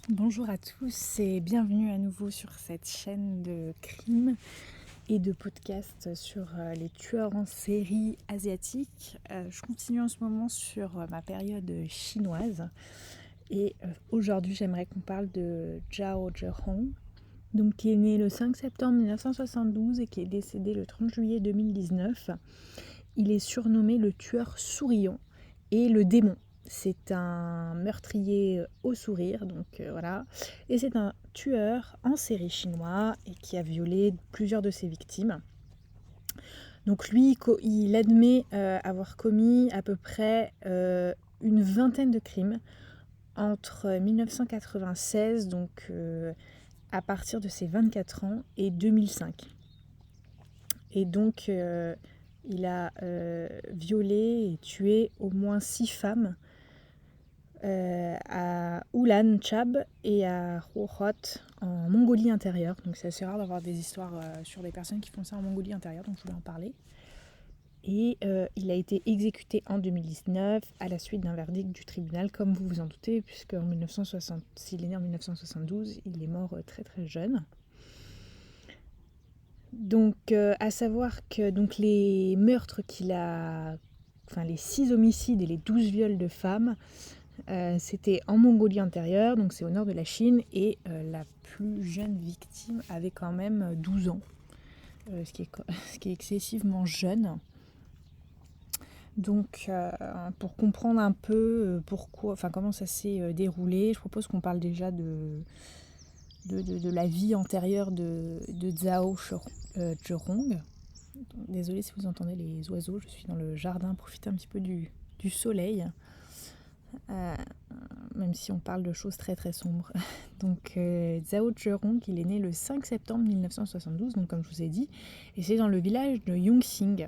Bonjour à tous et bienvenue à nouveau sur cette chaîne de crime et de podcast sur les tueurs en série asiatiques. Je continue en ce moment sur ma période chinoise et aujourd'hui j'aimerais qu'on parle de Zhao Zhehong, donc qui est né le 5 septembre 1972 et qui est décédé le 30 juillet 2019. Il est surnommé le tueur souriant et le démon. C'est un meurtrier au sourire, donc voilà. Et c'est un tueur en série chinois et qui a violé plusieurs de ses victimes. Donc lui, il admet avoir commis à peu près une vingtaine de crimes entre 1996, donc à partir de ses 24 ans, et 2005. Et donc il a violé et tué au moins 6 femmes à Ulan Chab et à Rohot en Mongolie intérieure. Donc c'est assez rare d'avoir des histoires sur des personnes qui font ça en Mongolie intérieure, donc je voulais en parler. Et il a été exécuté en 2019 à la suite d'un verdict du tribunal, comme vous vous en doutez, puisque s'il est né en 1972, il est mort très très jeune. Donc à savoir que donc, les meurtres qu'il a, enfin les 6 homicides et les 12 viols de femmes, c'était en Mongolie intérieure, donc c'est au nord de la Chine, et la plus jeune victime avait quand même 12 ans, ce qui est excessivement jeune. Donc pour comprendre un peu comment ça s'est déroulé, je propose qu'on parle déjà de la vie antérieure de Zhao Zhehong. Désolée si vous entendez les oiseaux, je suis dans le jardin, profiter un petit peu du soleil. Euh, Même si on parle de choses très très sombres. Donc Zhao Zhehong, il est né le 5 septembre 1972, donc comme je vous ai dit, et c'est dans le village de Yongxing,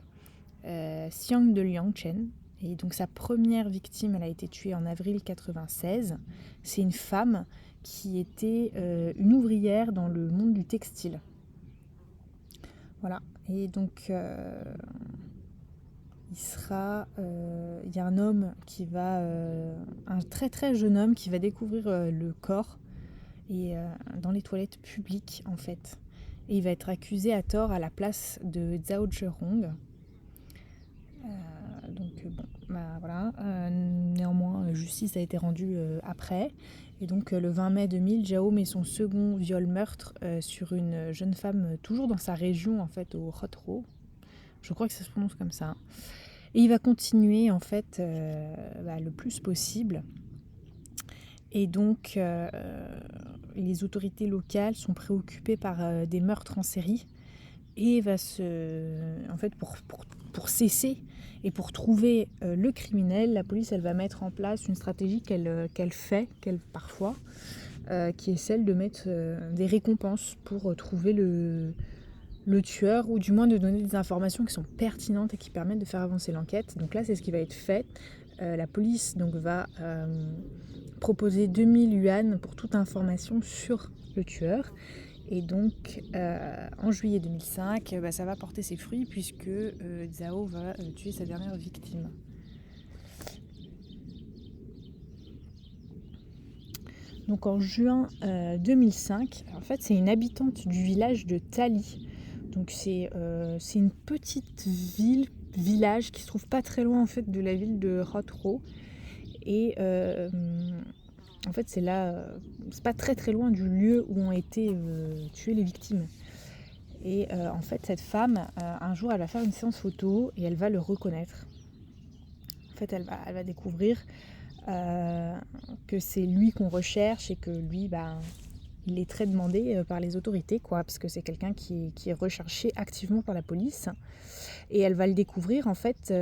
Xiang de Liangchen. Et donc sa première victime, elle a été tuée en avril 96. C'est une femme qui était une ouvrière dans le monde du textile. Voilà. Et donc il y a un homme un très très jeune homme qui va découvrir le corps et dans les toilettes publiques en fait. Et il va être accusé à tort à la place de Zhao Zhehong. Voilà. Néanmoins, justice a été rendue après. Et donc le 20 mai 2000, Zhao met son second viol-meurtre sur une jeune femme toujours dans sa région en fait au Hotro. Je crois que ça se prononce comme ça. Et il va continuer en fait le plus possible. Et donc les autorités locales sont préoccupées par des meurtres en série et en fait pour cesser et pour trouver le criminel, la police elle va mettre en place une stratégie qu'elle fait parfois, qui est celle de mettre des récompenses pour trouver le tueur, ou du moins de donner des informations qui sont pertinentes et qui permettent de faire avancer l'enquête. Donc là, c'est ce qui va être fait. La police donc, va proposer 2000 yuan pour toute information sur le tueur. Et donc, en juillet 2005, ça va porter ses fruits puisque Zhao va tuer sa dernière victime. Donc en juin 2005, en fait, c'est une habitante du village de Tali. Donc c'est une petite village qui se trouve pas très loin en fait de la ville de Hotro. Et en fait c'est là, c'est pas très très loin du lieu où ont été tuées les victimes. Et en fait cette femme, un jour elle va faire une séance photo et elle va le reconnaître. En fait elle va découvrir que c'est lui qu'on recherche et que lui il est très demandé par les autorités, parce que c'est quelqu'un qui est recherché activement par la police. Et elle va le découvrir en fait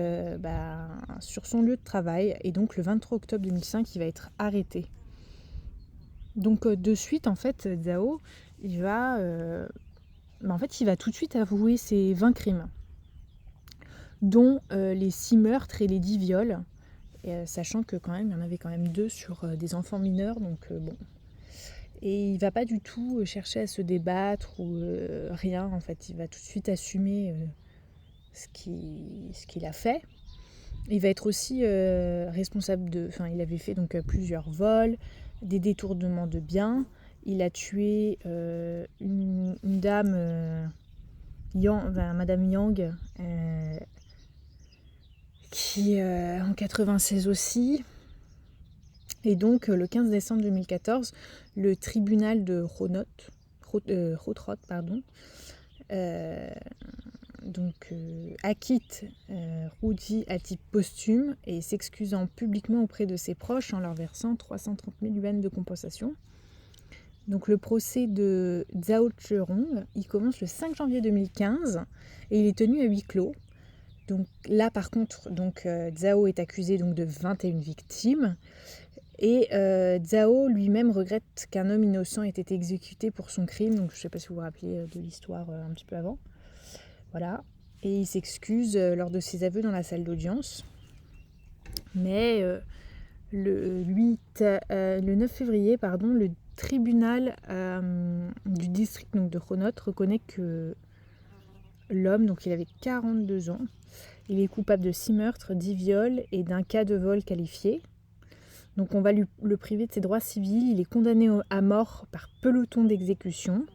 sur son lieu de travail. Et donc le 23 octobre 2005, il va être arrêté. Donc de suite, en fait, Zhao, il va tout de suite avouer ses 20 crimes, dont les 6 meurtres et les 10 viols. Sachant que quand même, il y en avait quand même 2 sur des enfants mineurs, donc bon. Et il va pas du tout chercher à se débattre ou rien, en fait. Il va tout de suite assumer ce qu'il a fait. Il va être aussi responsable de... Enfin, il avait fait donc plusieurs vols, des détournements de biens. Il a tué une dame, Madame Yang, qui en 96 aussi. Et donc, le 15 décembre 2014, le tribunal de Rotrot, acquitte Rudy à titre posthume et s'excusant publiquement auprès de ses proches en leur versant 330 000 yuan de compensation. Donc le procès de Zhao Zhirong, il commence le 5 janvier 2015 et il est tenu à huis clos. Donc là par contre, Zhao est accusé donc, de 21 victimes. Et Zhao lui-même regrette qu'un homme innocent ait été exécuté pour son crime. Donc je ne sais pas si vous vous rappelez de l'histoire un petit peu avant. Voilà. Et il s'excuse lors de ses aveux dans la salle d'audience. Mais le 9 février, le tribunal du district donc, de Honot reconnaît que l'homme, donc il avait 42 ans, il est coupable de 6 meurtres, 10 viols et d'un cas de vol qualifié. Donc on va le priver de ses droits civils. Il est condamné à mort par peloton d'exécution.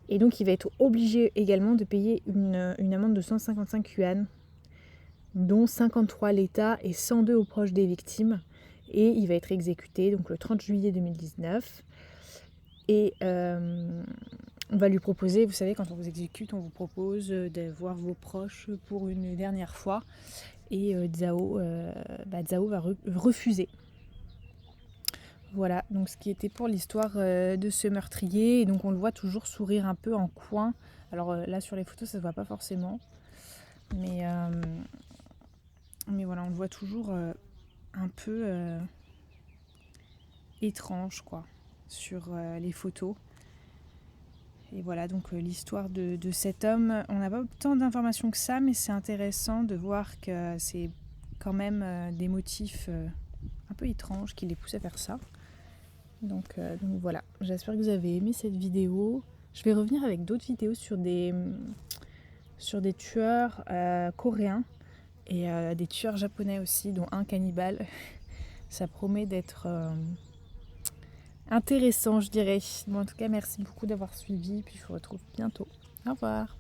Et donc il va être obligé également de payer une amende de 155 yuan, dont 53 à l'État et 102 aux proches des victimes. Et il va être exécuté donc le 30 juillet 2019. Et on va lui proposer, vous savez, quand on vous exécute, on vous propose de voir vos proches pour une dernière fois. Et Zhao va refuser. Voilà, donc ce qui était pour l'histoire de ce meurtrier. Et donc on le voit toujours sourire un peu en coin. Alors là sur les photos ça se voit pas forcément. Mais voilà, on le voit toujours un peu étrange quoi sur les photos. Et voilà donc l'histoire de cet homme. On n'a pas tant d'informations que ça, mais c'est intéressant de voir que c'est quand même des motifs un peu étranges qui les poussent à faire ça. Donc voilà, j'espère que vous avez aimé cette vidéo. Je vais revenir avec d'autres vidéos sur des tueurs coréens et des tueurs japonais aussi, dont un cannibale. Ça promet d'être intéressant, je dirais. Bon, en tout cas, merci beaucoup d'avoir suivi, puis je vous retrouve bientôt. Au revoir.